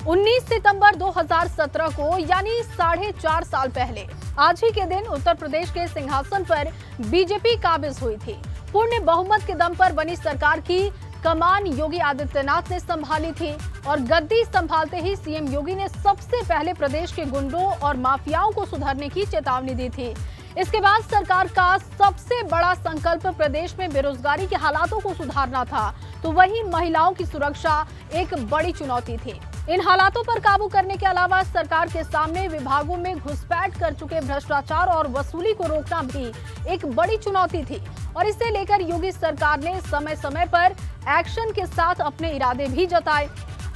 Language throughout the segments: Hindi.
19 सितंबर 2017 को यानी 4.5 साल पहले आज ही के दिन उत्तर प्रदेश के सिंहासन पर बीजेपी काबिज हुई थी। पूर्ण बहुमत के दम पर बनी सरकार की कमान योगी आदित्यनाथ ने संभाली थी और गद्दी संभालते ही सीएम योगी ने सबसे पहले प्रदेश के गुंडों और माफियाओं को सुधारने की चेतावनी दी थी। इसके बाद सरकार का सबसे बड़ा संकल्प प्रदेश में बेरोजगारी के हालातों को सुधारना था, तो वहीं महिलाओं की सुरक्षा एक बड़ी चुनौती थी। इन हालातों पर काबू करने के अलावा सरकार के सामने विभागों में घुसपैठ कर चुके भ्रष्टाचार और वसूली को रोकना भी एक बड़ी चुनौती थी और इसे लेकर योगी सरकार ने समय समय पर एक्शन के साथ अपने इरादे भी जताए।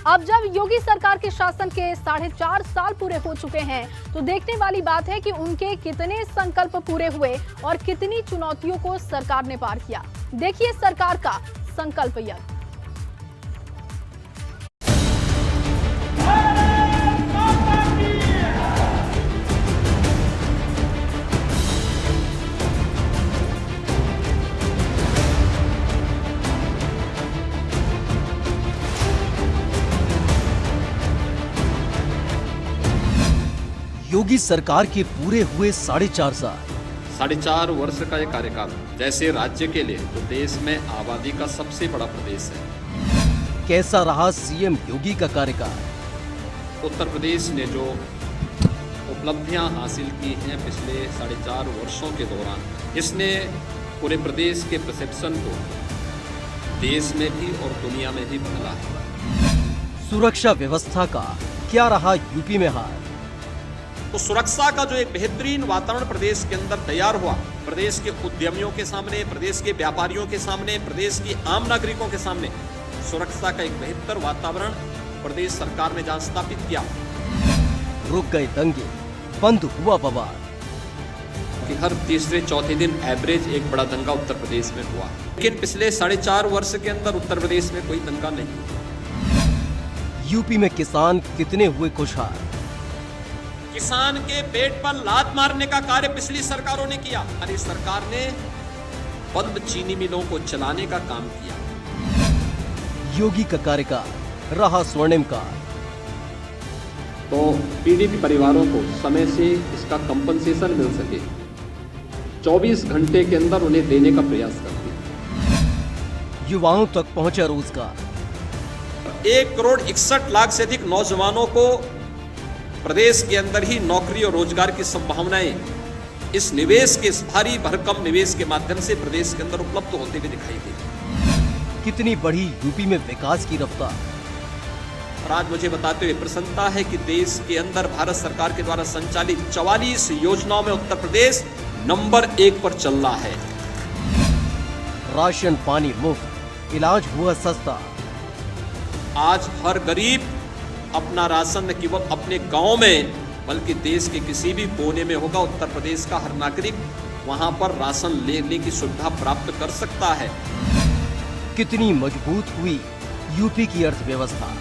अब जब योगी सरकार के शासन के 4.5 साल पूरे हो चुके हैं, तो देखने वाली बात है कि उनके कितने संकल्प पूरे हुए और कितनी चुनौतियों को सरकार ने पार किया। देखिए सरकार का संकल्प यज्ञ। योगी सरकार के पूरे हुए 4.5 साल। 4.5 वर्ष का ये कार्यकाल जैसे राज्य के लिए तो देश में आबादी का सबसे बड़ा प्रदेश है। कैसा रहा सीएम योगी का कार्यकाल? उत्तर प्रदेश ने जो उपलब्धियां हासिल की हैं पिछले 4.5 वर्षों के दौरान, इसने पूरे प्रदेश के परसेप्शन को देश में भी और दुनिया में भी बदला है। सुरक्षा व्यवस्था का क्या रहा यूपी में हाल? तो सुरक्षा का जो एक बेहतरीन वातावरण प्रदेश के अंदर तैयार हुआ, प्रदेश के उद्यमियों के सामने, प्रदेश के व्यापारियों के सामने, प्रदेश की आम नागरिकों के सामने सुरक्षा का एक बेहतर वातावरण प्रदेश सरकार ने जहां स्थापित किया। रुक गए दंगे, बंद हुआ बवाल। कि हर तीसरे चौथे दिन एवरेज एक बड़ा दंगा उत्तर प्रदेश में हुआ, लेकिन पिछले 4.5 वर्ष के अंदर उत्तर प्रदेश में कोई दंगा नहीं। यूपी में किसान कितने हुए खुशहाल? किसान के पेट पर लात मारने का कार्य पिछली सरकारों ने किया। हमारी सरकार ने बंद चीनी मिलों को चलाने का काम किया। योगी का कार्यकाल रहा स्वर्णिम काल। तो पीड़ित परिवारों को समय से इसका कंपनसेशन मिल सके, 24 घंटे के अंदर उन्हें देने का प्रयास करते। युवाओं तक पहुंचा रोजगार। 1 करोड़ 61 लाख से अधिक नौजवानों को प्रदेश के अंदर ही नौकरी और रोजगार की संभावनाएं इस निवेश के, इस भारी भरकम निवेश के माध्यम से प्रदेश के अंदर उपलब्ध होते हुए दिखाई दी। कितनी बढ़ी यूपी में विकास की रफ्तार? और आज मुझे बताते हुए प्रसन्नता है कि देश के अंदर भारत सरकार के द्वारा संचालित 44 योजनाओं में उत्तर प्रदेश नंबर 1 पर चल रहा है। राशन पानी मुफ्त, इलाज हुआ सस्ता। आज हर गरीब अपना राशन न केवल अपने गांव में बल्कि देश के किसी भी कोने में होगा, उत्तर प्रदेश का हर नागरिक वहां पर राशन लेने की सुविधा प्राप्त कर सकता है। कितनी मजबूत हुई यूपी की अर्थव्यवस्था?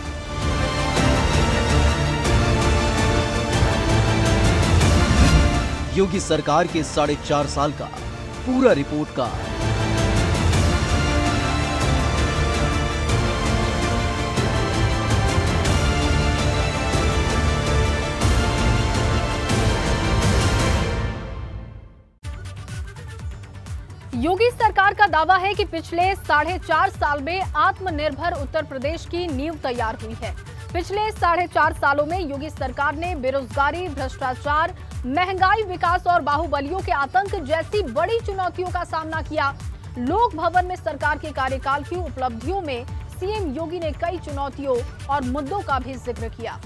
योगी सरकार के 4.5 साल का पूरा रिपोर्ट कार्ड। योगी सरकार का दावा है कि पिछले 4.5 साल में आत्मनिर्भर उत्तर प्रदेश की नींव तैयार हुई है। पिछले 4.5 सालों में योगी सरकार ने बेरोजगारी, भ्रष्टाचार, महंगाई, विकास और बाहुबलियों के आतंक जैसी बड़ी चुनौतियों का सामना किया। लोक भवन में सरकार के कार्यकाल की उपलब्धियों में सीएम योगी ने कई चुनौतियों और मुद्दों का भी जिक्र किया।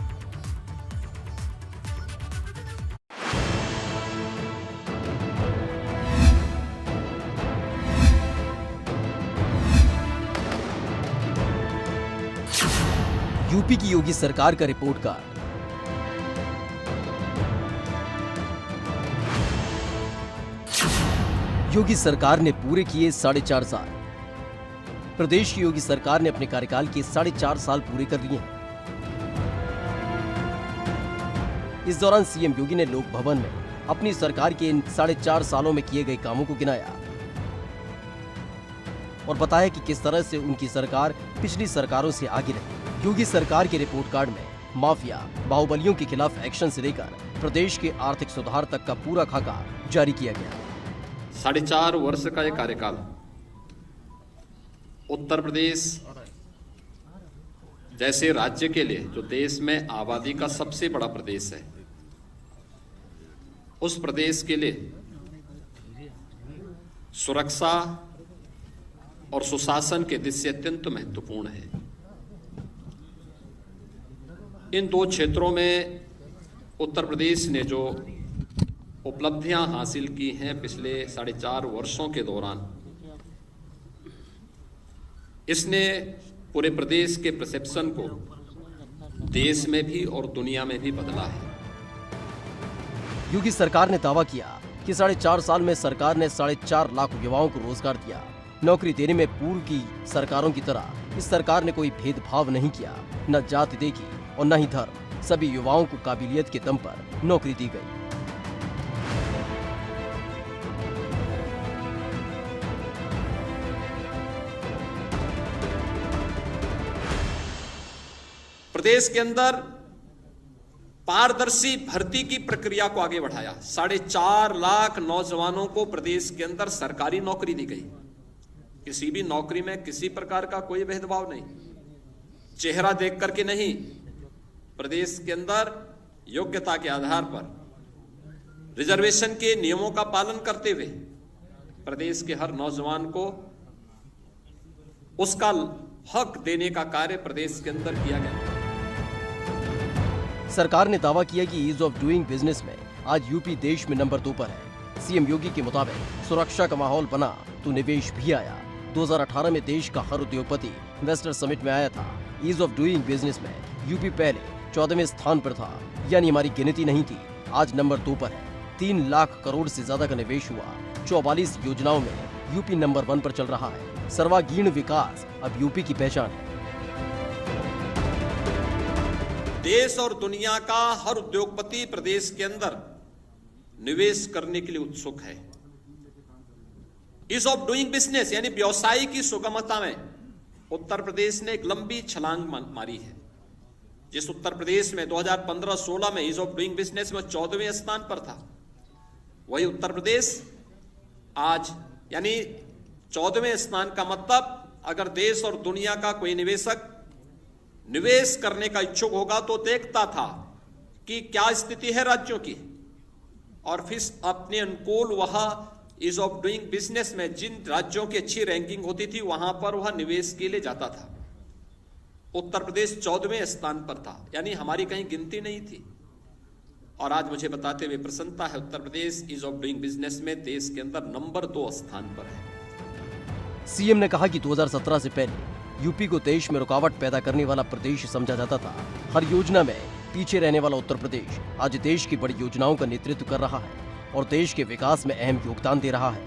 यूपी की योगी सरकार का रिपोर्ट कार्ड। योगी सरकार ने पूरे किए 4.5 साल। प्रदेश की योगी सरकार ने अपने कार्यकाल के 4.5 साल पूरे कर लिए हैं। इस दौरान सीएम योगी ने लोक भवन में अपनी सरकार के इन 4.5 सालों में किए गए कामों को गिनाया और बताया कि किस तरह से उनकी सरकार पिछली सरकारों से आगे रही। योगी सरकार के रिपोर्ट कार्ड में माफिया, बाहुबलियों के खिलाफ एक्शन से लेकर प्रदेश के आर्थिक सुधार तक का पूरा खाका जारी किया गया। 4.5 वर्ष का यह कार्यकाल उत्तर प्रदेश जैसे राज्य के लिए, जो देश में आबादी का सबसे बड़ा प्रदेश है, उस प्रदेश के लिए सुरक्षा और सुशासन के दृष्टि से अत्यंत महत्वपूर्ण है। इन दो क्षेत्रों में उत्तर प्रदेश ने जो उपलब्धियां हासिल की हैं पिछले 4.5 वर्षों के दौरान, इसने पूरे प्रदेश के परसेप्शन को देश में भी और दुनिया में भी बदला है। योगी सरकार ने दावा किया कि 4.5 साल में सरकार ने 4.5 लाख युवाओं को रोजगार दिया। नौकरी देने में पूर्व की सरकारों की तरह इस सरकार ने कोई भेदभाव नहीं किया, न जाति देखी और न ही धर्म। सभी युवाओं को काबिलियत के दम पर नौकरी दी गई। प्रदेश के अंदर पारदर्शी भर्ती की प्रक्रिया को आगे बढ़ाया। 4.5 लाख नौजवानों को प्रदेश के अंदर सरकारी नौकरी दी गई। किसी भी नौकरी में किसी प्रकार का कोई भेदभाव नहीं, चेहरा देख करके नहीं, प्रदेश के अंदर योग्यता के आधार पर रिजर्वेशन के नियमों का पालन करते हुए प्रदेश के हर नौजवान को उसका हक देने का कार्य प्रदेश के अंदर किया गया। सरकार ने दावा किया कि ईज ऑफ डूइंग बिजनेस में आज यूपी देश में नंबर 2 पर है। सीएम योगी के मुताबिक सुरक्षा का माहौल बना तो निवेश भी आया। 2018 में देश का हर उद्योगपति इन्वेस्टर समिट में आया था। ईज ऑफ डूइंग बिजनेस में यूपी पहले 14वें स्थान पर था, यानी हमारी गिनती नहीं थी। आज नंबर 2 पर है। 3 लाख करोड़ से ज्यादा का निवेश हुआ। 44 योजनाओं में यूपी नंबर 1 पर चल रहा है। सर्वांगीण विकास अब यूपी की पहचान है। देश और दुनिया का हर उद्योगपति प्रदेश के अंदर निवेश करने के लिए उत्सुक है। ईज ऑफ डूइंग बिजनेस यानी व्यवसाय की सुगमता में उत्तर प्रदेश ने एक लंबी छलांग मारी है। जिस उत्तर प्रदेश में 2015-16 में ईज ऑफ डूइंग बिजनेस में 14वें स्थान पर था, वही उत्तर प्रदेश आज यानी 14वें स्थान का मतलब, अगर देश और दुनिया का कोई निवेशक निवेश करने का इच्छुक होगा तो देखता था कि क्या स्थिति है राज्यों की, और फिर अपने अनुकूल वह ईज ऑफ डूइंग बिजनेस में जिन राज्यों की अच्छी रैंकिंग होती थी वहां पर वह निवेश के लिए जाता था। उत्तर प्रदेश 14वें स्थान पर था, यानी हमारी कहीं गिनती नहीं थी। और आज मुझे बताते हुए प्रसन्नता है, Uttar Pradesh ease of doing business में देश के अंदर नंबर 2 स्थान पर है। सीएम ने कहा कि 2017 से पहले यूपी को देश में रुकावट पैदा करने वाला प्रदेश समझा जाता था। हर योजना में पीछे रहने वाला उत्तर प्रदेश आज देश की बड़ी योजनाओं का नेतृत्व कर रहा है और देश के विकास में अहम योगदान दे रहा है।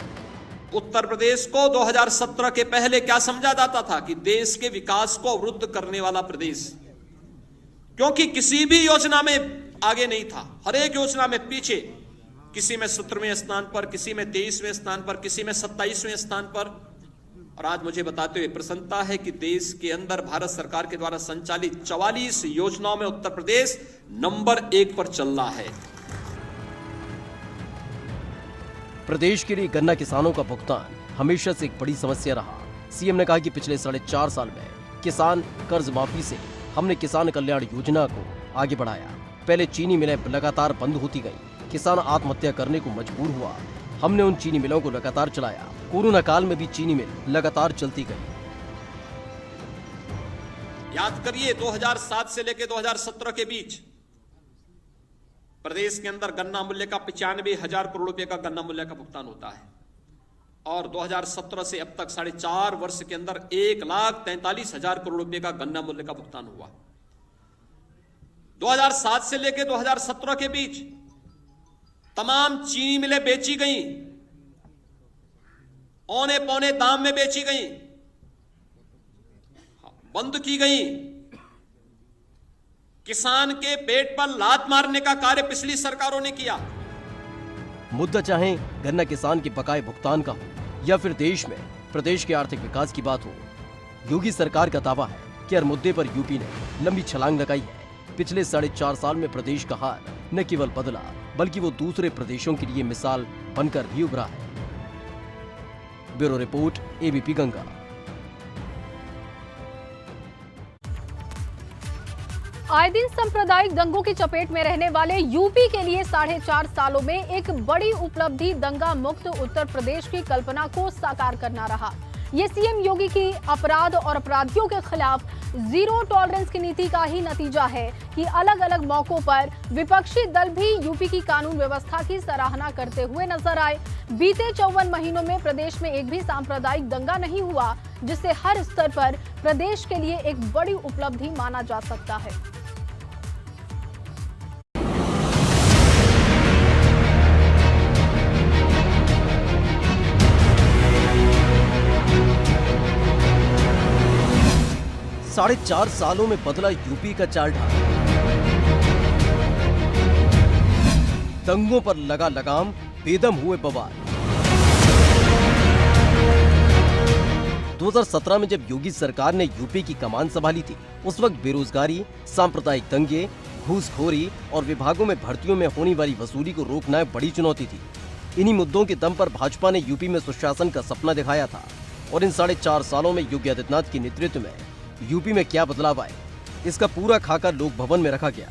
उत्तर प्रदेश को 2017 के पहले क्या समझा जाता था कि देश के विकास को अवरुद्ध करने वाला प्रदेश, क्योंकि किसी भी योजना में आगे नहीं था। हर एक योजना में पीछे, किसी में 17वें स्थान पर, किसी में 23वें स्थान पर, किसी में 27वें स्थान पर। और आज मुझे बताते हुए प्रसन्नता है कि देश के अंदर भारत सरकार के द्वारा संचालित 44 योजनाओं में उत्तर प्रदेश नंबर 1 पर चल रहा है। प्रदेश के लिए गन्ना किसानों का भुगतान हमेशा से एक बड़ी समस्या रहा। सीएम ने कहा कि पिछले 4.5 साल में किसान कर्ज माफी से हमने किसान कल्याण योजना को आगे बढ़ाया। पहले चीनी मिलें लगातार बंद होती गई, किसान आत्महत्या करने को मजबूर हुआ। हमने उन चीनी मिलों को लगातार चलाया। कोरोना काल में भी चीनी मिल लगातार चलती गई। याद करिए 2007 से लेकर 2017 के बीच प्रदेश के अंदर गन्ना मूल्य का 95,000 करोड़ रुपए का गन्ना मूल्य का भुगतान होता है, और 2017 से अब तक 4.5 वर्ष के अंदर 1,43,000 करोड़ रुपए का गन्ना मूल्य का भुगतान हुआ। 2007 से लेकर 2017 के बीच तमाम चीनी मिलें बेची गई, औने पौने दाम में बेची गई, बंद की गई। किसान के पेट पर लात मारने का कार्य पिछली सरकारों ने किया। मुद्दा चाहे गन्ना किसान के बकाये भुगतान का हो या फिर देश में प्रदेश के आर्थिक विकास की बात हो, योगी सरकार का दावा है कि हर मुद्दे पर यूपी ने लंबी छलांग लगाई है। पिछले 4.5 साल में प्रदेश का हाल न केवल बदला बल्कि वो दूसरे प्रदेशों के लिए मिसाल बनकर भी उभरा है। Bureau report, ABP Ganga. आए दिन सांप्रदायिक दंगों की चपेट में रहने वाले यूपी के लिए 4.5 सालों में एक बड़ी उपलब्धि दंगा मुक्त उत्तर प्रदेश की कल्पना को साकार करना रहा। ये सीएम योगी की अपराध और अपराधियों के खिलाफ जीरो टॉलरेंस की नीति का ही नतीजा है कि अलग अलग मौकों पर विपक्षी दल भी यूपी की कानून व्यवस्था की सराहना करते हुए नजर आए। बीते 54 महीनों में प्रदेश में एक भी सांप्रदायिक दंगा नहीं हुआ, जिसे हर स्तर पर प्रदेश के लिए एक बड़ी उपलब्धि माना जा सकता है। साढ़े 4 सालों में बदला यूपी का चाल ढाल। दंगों पर लगा लगाम, बेदम हुए बवाल। 2017 में जब योगी सरकार ने यूपी की कमान संभाली थी, उस वक्त बेरोजगारी, सांप्रदायिक दंगे, घूसखोरी और विभागों में भर्तियों में होने वाली वसूली को रोकना बड़ी चुनौती थी। इन्हीं मुद्दों के दम पर भाजपा ने यूपी में सुशासन का सपना दिखाया था और इन 4.5 सालों में योगी आदित्यनाथ के नेतृत्व में यूपी में क्या बदलाव आए, इसका पूरा खाका लोक भवन में रखा गया।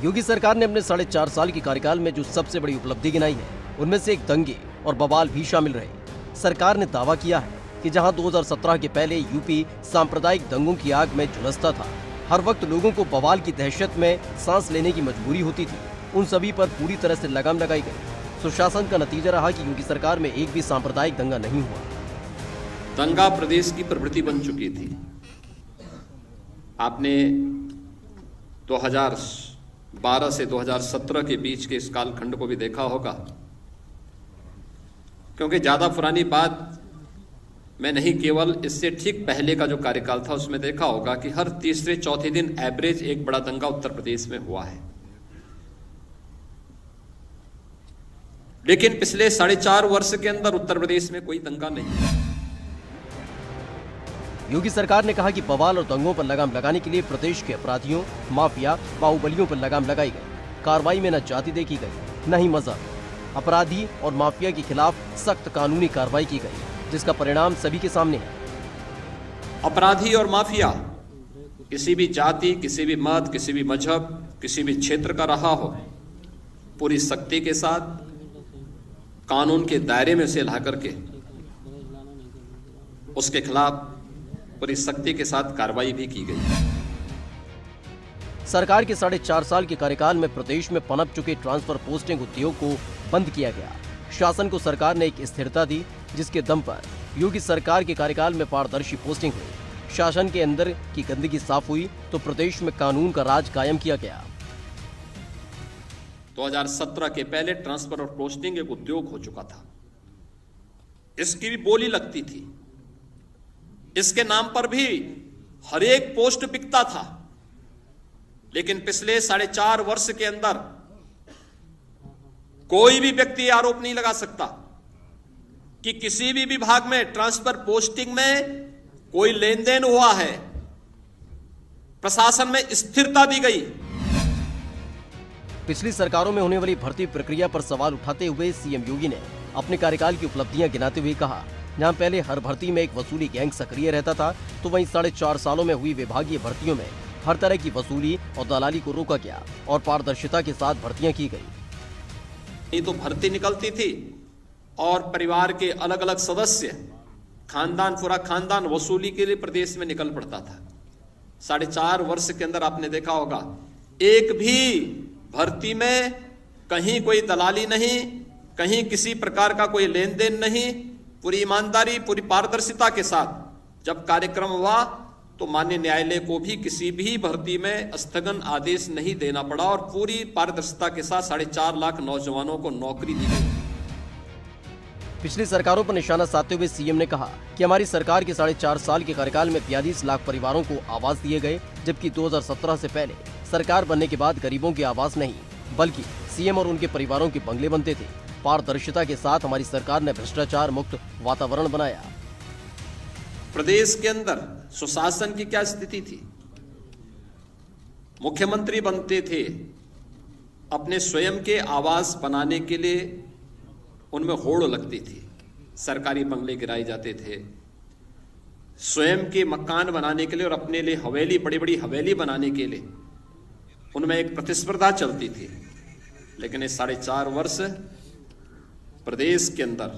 योगी सरकार ने अपने 4.5 साल के कार्यकाल में जो सबसे बड़ी उपलब्धि गिनाई है, उनमें से एक दंगे और बवाल भी शामिल रहे। सरकार ने दावा किया है कि जहां 2017 के पहले यूपी सांप्रदायिक दंगों की आग में झुलसता था, हर वक्त लोगों को बवाल की दहशत में सांस लेने की मजबूरी होती थी, उन सभी पर पूरी तरह से लगाम लगाई गई। सुशासन का नतीजा रहा कि योगी सरकार में एक भी सांप्रदायिक दंगा नहीं हुआ। दंगा प्रदेश की प्रवृत्ति बन चुकी थी। आपने 2012 से 2017 के बीच के इस कालखंड को भी देखा होगा, क्योंकि ज्यादा पुरानी बात मैं नहीं, केवल इससे ठीक पहले का जो कार्यकाल था उसमें देखा होगा कि हर तीसरे चौथे दिन एवरेज एक बड़ा दंगा उत्तर प्रदेश में हुआ है। लेकिन पिछले 4.5 वर्ष के अंदर उत्तर प्रदेश में कोई दंगा नहीं। योगी सरकार ने कहा कि बवाल और दंगों पर लगाम लगाने के लिए प्रदेश के अपराधियों, माफिया, बाहुबलियों पर लगाम लगाई गई। कार्रवाई में न जाति देखी गई, न ही मजहब। अपराधी और माफिया के खिलाफ सख्त कानूनी कार्रवाई की गई, जिसका परिणाम सभी के सामने है। अपराधी और माफिया किसी भी जाति, किसी भी मत, किसी भी मजहब, किसी भी क्षेत्र का रहा हो, पूरी सख्ती के साथ कानून के दायरे में उसे ला करके उसके खिलाफ पूरी सख्ती के साथ कार्रवाई भी की गई। सरकार के 4.5 साल के कार्यकाल में प्रदेश में पनप चुके ट्रांसफर पोस्टिंग उद्योग को बंद किया गया। शासन को सरकार ने एक स्थिरता दी, जिसके दम पर योगी सरकार के कार्यकाल में पारदर्शी पोस्टिंग हुई। शासन के अंदर की गंदगी साफ हुई तो प्रदेश में कानून का राज कायम किया गया। 2017 के पहले ट्रांसफर और पोस्टिंग एक उद्योग हो चुका था। इसकी भी बोली लगती थी, इसके नाम पर भी हर एक पोस्ट बिकता था। लेकिन पिछले 4.5 वर्ष के अंदर कोई भी व्यक्ति आरोप नहीं लगा सकता कि किसी भी विभाग में ट्रांसफर पोस्टिंग में कोई लेन देन हुआ है। प्रशासन में स्थिरता दी गई। पिछली सरकारों में होने वाली भर्ती प्रक्रिया पर सवाल उठाते हुए सीएम योगी ने अपने कार्यकाल की उपलब्धियां गिनाते हुए कहा, जहां पहले हर भर्ती में एक वसूली गैंग सक्रिय रहता था, तो वहीं 4.5 सालों में हुई विभागीय भर्तियों में हर तरह की वसूली और दलाली को रोका गया और पारदर्शिता के साथ भर्तियां की गई। ये तो भर्ती निकलती थी और परिवार के अलग अलग सदस्य, खानदान, पूरा खानदान वसूली के लिए प्रदेश में निकल पड़ता था। 4.5 वर्ष के अंदर आपने देखा होगा, एक भी भर्ती में कहीं कोई दलाली नहीं, कहीं किसी प्रकार का कोई लेन देन नहीं। पूरी ईमानदारी, पूरी पारदर्शिता के साथ जब कार्यक्रम हुआ तो माननीय न्यायालय को भी किसी भी भर्ती में स्थगन आदेश नहीं देना पड़ा और पूरी पारदर्शिता के साथ 4.5 लाख नौजवानों को नौकरी दी गई। पिछली सरकारों पर निशाना साधते हुए सीएम ने कहा कि हमारी सरकार के 4.5 साल के कार्यकाल में 42 लाख परिवारों को आवास दिए गए, जबकि 2017 से पहले सरकार बनने के बाद गरीबों के आवास नहीं बल्कि सीएम और उनके परिवारों के बंगले बनते थे। पारदर्शिता के साथ हमारी सरकार ने भ्रष्टाचार मुक्त वातावरण बनाया। प्रदेश के अंदर सुशासन की क्या स्थिति थी। मुख्यमंत्री बनते थे, अपने स्वयं के आवास बनाने के लिए उनमें होड़ लगती थी, सरकारी बंगले गिराए जाते थे, स्वयं के मकान बनाने के लिए और अपने लिए हवेली, बड़ी बड़ी हवेली बनाने के लिए उनमें एक प्रतिस्पर्धा चलती थी। लेकिन इस 4.5 वर्ष प्रदेश के अंदर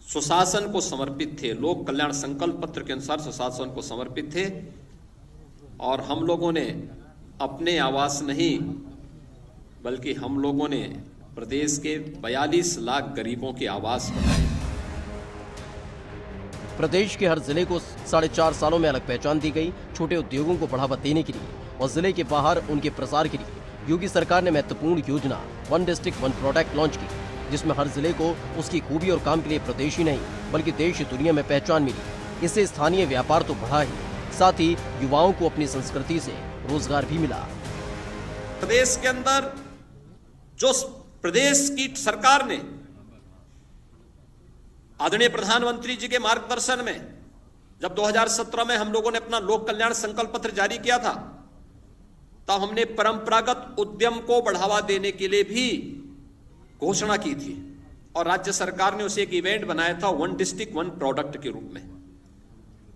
सुशासन को समर्पित थे, लोक कल्याण संकल्प पत्र के अनुसार सुशासन को समर्पित थे, और हम लोगों ने अपने आवास नहीं बल्कि हम लोगों ने प्रदेश के 42 लाख गरीबों के आवास बनाए। प्रदेश के हर जिले को 4.5 सालों में अलग पहचान दी गई। छोटे उद्योगों को बढ़ावा देने के लिए और जिले के बाहर उनके प्रसार के लिए योगी सरकार ने महत्वपूर्ण योजना one district one product launch की, जिसमें हर जिले को उसकी खूबी और काम के लिए प्रदेश ही नहीं बल्कि देश दुनिया में पहचान मिली। इससे स्थानीय व्यापार तो बढ़ा ही, साथ ही युवाओं को अपनी संस्कृति से रोजगार भी मिला। प्रदेश के अंदर जो प्रदेश की सरकार ने आदरणीय प्रधानमंत्री जी के मार्गदर्शन में जब 2017 में हम लोगों ने अपना लोक कल्याण संकल्प पत्र जारी किया था, तब हमने परंपरागत उद्यम को बढ़ावा देने के लिए भी घोषणा की थी, और राज्य सरकार ने उसे एक इवेंट बनाया था वन डिस्ट्रिक्ट वन प्रोडक्ट के रूप में।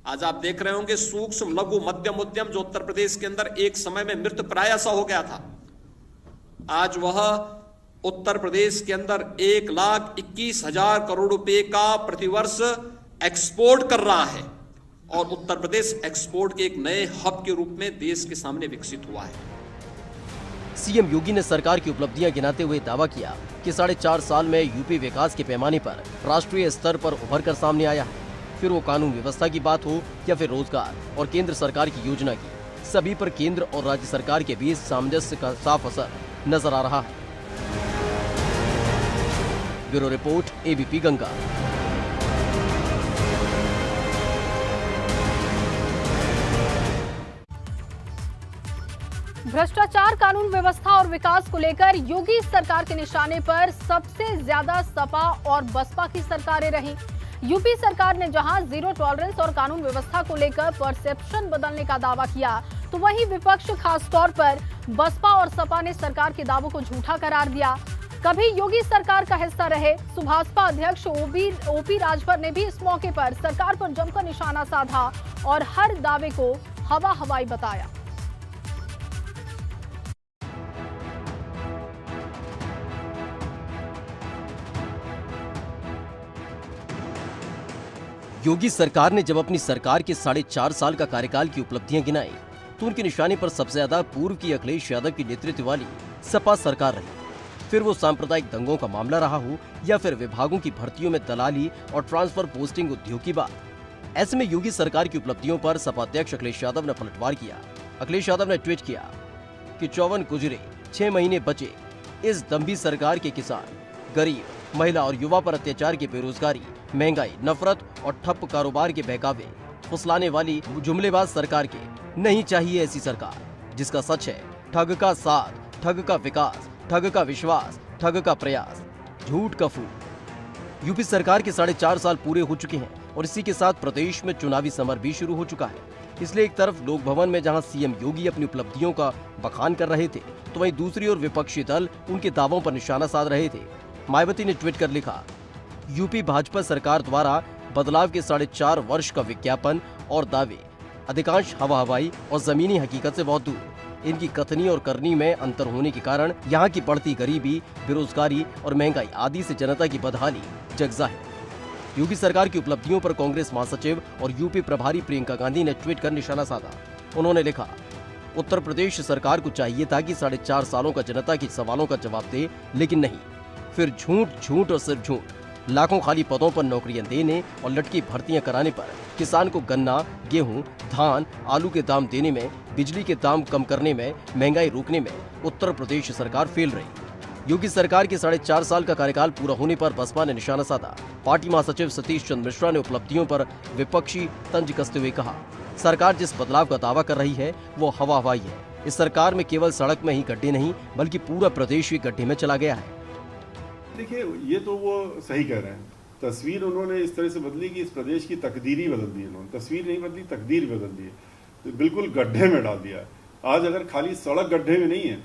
आज आप देख रहे होंगे सूक्ष्म लघु मध्यम उद्यम जो उत्तर प्रदेश के अंदर एक समय में मृतप्राय सा हो गया था, आज वह उत्तर प्रदेश के अंदर 1,21,000 करोड़ रुपए का प्रतिवर्ष एक्सपोर्ट कर रहा है, और उत्तर प्रदेश एक्सपोर्ट के एक नए हब के रूप में देश के सामने विकसित हुआ है। सीएम योगी ने सरकार की उपलब्धियां गिनाते हुए दावा किया कि 4.5 साल में यूपी विकास के पैमाने पर राष्ट्रीय स्तर पर उभर कर सामने आया है। फिर वो कानून व्यवस्था की बात हो या फिर रोजगार और केंद्र सरकार की योजना की, सभी पर केंद्र और राज्य सरकार के बीच सामंजस्य का साफ असर नजर आ रहा है। Bureau report, ABP Ganga. भ्रष्टाचार, कानून व्यवस्था और विकास को लेकर योगी सरकार के निशाने पर सबसे ज्यादा सपा और बसपा की सरकारें रहीं। यूपी सरकार ने जहां जीरो टॉलरेंस और कानून व्यवस्था को लेकर परसेप्शन बदलने का दावा किया, तो वहीं विपक्ष खास तौर पर बसपा और सपा ने सरकार के दावों को झूठा करार दिया। कभी योगी सरकार का हिस्सा रहे सुभाषपा अध्यक्ष ओपी राजभर ने भी इस मौके पर सरकार पर जमकर निशाना साधा और हर दावे को हवाई बताया। योगी सरकार ने जब अपनी सरकार के 4.5 साल का कार्यकाल की उपलब्धियां गिनाई, तो उनके निशाने पर सबसे ज्यादा पूर्व की अखिलेश यादव की नेतृत्व वाली सपा सरकार रही। फिर वो सांप्रदायिक दंगों का मामला रहा हो या फिर विभागों की भर्तियों में दलाली और ट्रांसफर पोस्टिंग उद्योग की बात। ऐसे में योगी सरकार की उपलब्धियों पर सपा अध्यक्ष अखिलेश यादव ने पलटवार किया। अखिलेश यादव ने ट्वीट किया कि 54 गुजरे 6 महीने बचे, इस दम्भी सरकार के किसान, गरीब, महिला और युवा पर अत्याचार की बेरोजगारी, महंगाई, नफरत और ठप कारोबार के बहकावे फुसलाने वाली जुमलेबाज सरकार के नहीं चाहिए। ऐसी सरकार जिसका सच है ठग का साथ, ठग का विकास, ठग का विश्वास, ठग का प्रयास, झूठ का फूट। यूपी सरकार के 4.5 साल पूरे हो चुके हैं और इसी के साथ प्रदेश में चुनावी समर भी शुरू हो चुका है। इसलिए एक तरफ लोक भवन में जहां सीएम योगी अपनी उपलब्धियों का बखान कर रहे थे, तो वहीं दूसरी ओर विपक्षी दल उनके दावों पर निशाना साध रहे थे। मायावती ने ट्वीट कर लिखा, यूपी भाजपा सरकार द्वारा बदलाव के 4.5 वर्ष का विज्ञापन और दावे अधिकांश हवाई और जमीनी हकीकत से बहुत दूर। इनकी कथनी और करनी में अंतर होने के कारण यहाँ की बढ़ती गरीबी, बेरोजगारी और महंगाई आदि से जनता की बदहाली जगजाहिर। योगी सरकार की उपलब्धियों पर कांग्रेस महासचिव और यूपी प्रभारी प्रियंका गांधी ने ट्वीट कर निशाना साधा। उन्होंने लिखा, उत्तर प्रदेश सरकार को चाहिए था कि 4.5 सालों का जनता के सवालों का जवाब दे, लेकिन नहीं, फिर झूठ और सिर्फ झूठ, लाखों खाली पदों पर नौकरियां देने और लटकी भर्तियां कराने पर किसान को गन्ना, गेहूं, धान, आलू के दाम देने में, बिजली के दाम कम करने में, महंगाई रोकने में उत्तर प्रदेश सरकार फेल रही। योगी सरकार के 4.5 साल का कार्यकाल पूरा होने पर बसपा ने निशाना साधा। पार्टी महासचिव सतीश चंद्र मिश्रा ने उपलब्धियों पर विपक्षी तंज कसते हुए कहा, सरकार जिस बदलाव का दावा कर रही है वो हवाई है। इस सरकार में केवल सड़क में ही गड्ढे नहीं बल्कि पूरा प्रदेश ही गड्ढे में चला गया है। देखिए, ये तो वो सही कह रहे हैं। तस्वीर उन्होंने इस तरह से बदली कि इस प्रदेश की तकदीर ही बदल दी उन्होंने। तस्वीर नहीं बदली, तकदीर बदल दी है, तो बिल्कुल गड्ढे में डाल दिया। आज अगर खाली सड़क गड्ढे में नहीं है,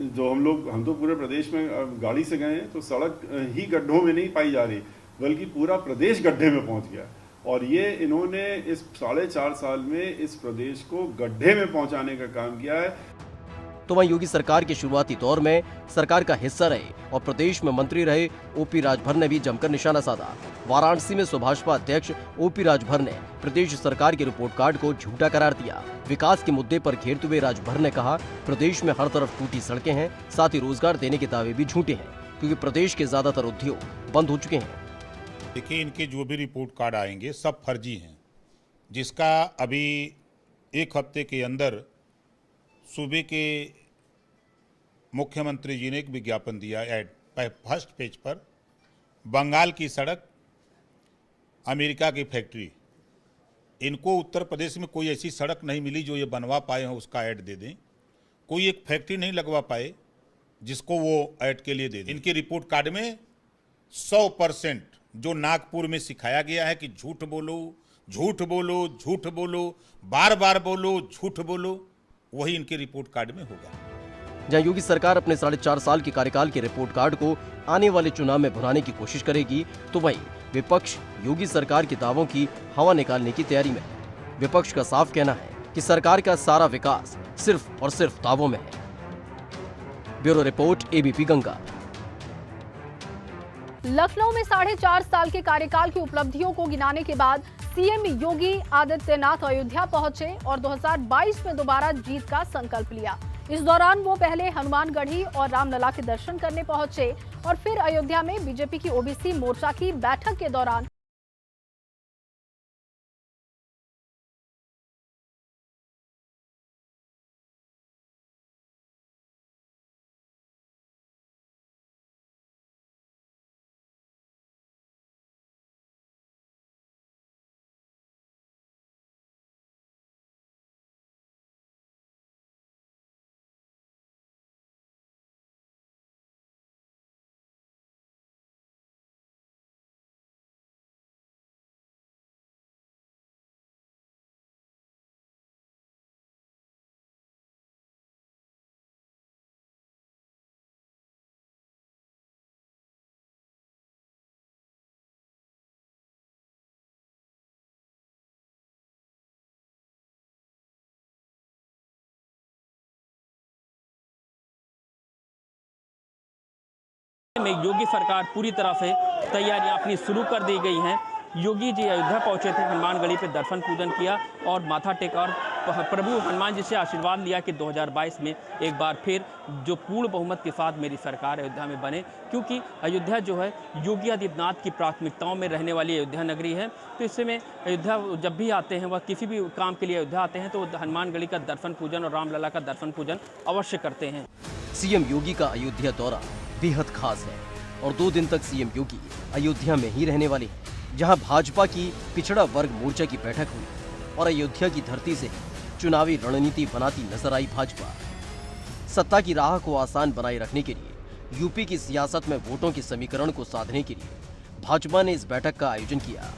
जो हम तो पूरे प्रदेश में गाड़ी से गए हैं, तो सड़क ही गड्ढों में नहीं पाई जा रही, बल्कि पूरा प्रदेश गड्ढे में पहुंच गया। और ये इन्होंने इस 4.5 साल में इस प्रदेश को गड्ढे में पहुंचाने का काम किया है। तो वहीं योगी सरकार के शुरुआती दौर में सरकार का हिस्सा रहे और प्रदेश में मंत्री रहे ओपी राजभर ने भी जमकर निशाना साधा। वाराणसी में सुभाषपा अध्यक्ष ओपी राजभर ने प्रदेश सरकार के रिपोर्ट कार्ड को झूठा करार दिया। विकास के मुद्दे पर घेरते हुए राजभर ने कहा, प्रदेश में हर तरफ टूटी सड़कें हैं, साथ ही रोजगार देने के दावे भी झूठे हैं, क्योंकि प्रदेश के ज्यादातर उद्योग बंद हो चुके हैं। देखिए, इनके जो भी रिपोर्ट कार्ड आएंगे सब फर्जी हैं, जिसका अभी एक हफ्ते के अंदर सूबे के मुख्यमंत्री जी ने एक विज्ञापन दिया एड फर्स्ट पेज पर, बंगाल की सड़क, अमेरिका की फैक्ट्री। इनको उत्तर प्रदेश में कोई ऐसी सड़क नहीं मिली जो ये बनवा पाए हों, उसका ऐड दे दें। कोई एक फैक्ट्री नहीं लगवा पाए जिसको वो ऐड के लिए दे दें। इनके रिपोर्ट कार्ड में 100% जो नागपुर में सिखाया गया है कि झूठ बोलो, झूठ बोलो, झूठ बोलो, बार बार बोलो, झूठ बोलो, वही इनके रिपोर्ट कार्ड में होगा। जहां योगी सरकार अपने 4.5 साल के कार्यकाल के रिपोर्ट कार्ड को आने वाले चुनाव में भुनाने की कोशिश करेगी, तो वहीं विपक्ष योगी सरकार के दावों की हवा निकालने की तैयारी में है। विपक्ष का साफ कहना है कि सरकार का सारा विकास सिर्फ और सिर्फ दावों में है। Bureau report, ABP Ganga. Lucknow में 4.5 साल के कार्यकाल की उपलब्धियों को गिनाने के बाद सीएम योगी आदित्यनाथ अयोध्या पहुंचे और 2022 में दोबारा जीत का संकल्प लिया। इस दौरान वो पहले हनुमानगढ़ी और रामलला के दर्शन करने पहुंचे और फिर अयोध्या में बीजेपी की ओबीसी मोर्चा की बैठक के दौरान में योगी सरकार पूरी तरह से तैयारियां अपनी शुरू कर दी गई हैं। योगी जी अयोध्या पहुंचे थे, हनुमानगढ़ी पे दर्शन पूजन किया और माथा टेका और प्रभु हनुमान जी से आशीर्वाद लिया कि 2022 में एक बार फिर जो पूर्ण बहुमत के साथ मेरी सरकार अयोध्या में बने, क्योंकि अयोध्या जो है योगी आदित्यनाथ की प्राथमिकताओं में रहने वाली अयोध्या नगरी है। तो इससे में अयोध्या जब भी आते हैं, वह किसी भी काम के लिए अयोध्या आते हैं तो हनुमानगढ़ी का दर्शन पूजन और रामलला का दर्शन पूजन अवश्य करते हैं। सीएम योगी का अयोध्या दौरा बेहद खास है और 2 दिन तक सीएम योगी अयोध्या में ही रहने वाले हैं, जहां भाजपा की पिछड़ा वर्ग मोर्चा की बैठक हुई और अयोध्या की धरती से चुनावी रणनीति बनाती नजर आई भाजपा। सत्ता की राह को आसान बनाए रखने के लिए यूपी की सियासत में वोटों के समीकरण को साधने के लिए भाजपा ने इस बैठक का आयोजन किया,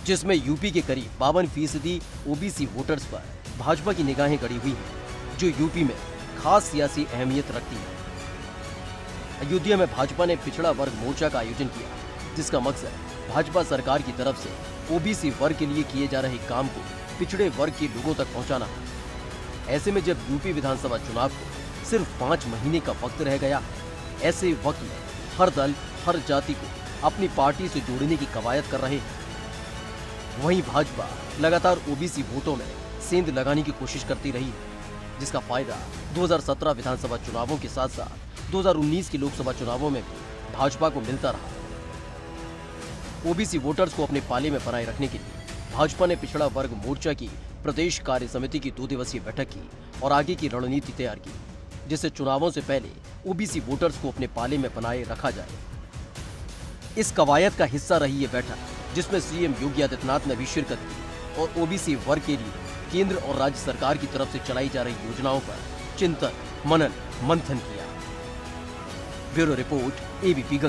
जिसमें यूपी के करीब 52% ओबीसी वोटर्स पर भाजपा की निगाहें गड़ी हुई हैं, जो यूपी में खास सियासी अहमियत रखती है। अयोध्या में भाजपा ने पिछड़ा वर्ग मोर्चा का आयोजन किया, जिसका मकसद भाजपा सरकार की तरफ से ओबीसी वर्ग के लिए किए जा रहे काम को पिछड़े वर्ग के लोगों तक पहुंचाना है। ऐसे में जब यूपी विधानसभा चुनाव को सिर्फ 5 महीने का वक्त रह गया, ऐसे वक्त में हर दल हर जाति को अपनी पार्टी से जोड़ने की कवायद कर रहे हैं। वहीं भाजपा लगातार ओबीसी वोटों में सेंध लगाने की कोशिश करती रही है, जिसका फायदा 2017 विधानसभा चुनावों के साथ साथ 2019 के लोकसभा चुनावों में भी भाजपा को मिलता रहा। ओबीसी वोटर्स को अपने पाले में बनाए रखने के लिए भाजपा ने पिछड़ा वर्ग मोर्चा की प्रदेश कार्य समिति की 2 दिवसीय बैठक की और आगे की रणनीति तैयार की, जिससे चुनावों से पहले ओबीसी वोटर्स को अपने पाले में बनाए रखा जाए। इस कवायद का हिस्सा रही ये बैठक, जिसमें सीएम योगी आदित्यनाथ ने भी शिरकत की और ओबीसी वर्ग के लिए केंद्र और राज्य सरकार की तरफ से चलाई जा रही योजनाओं पर चिंतन, मनन, मंथन किया। Bureau report, ABP Ganga.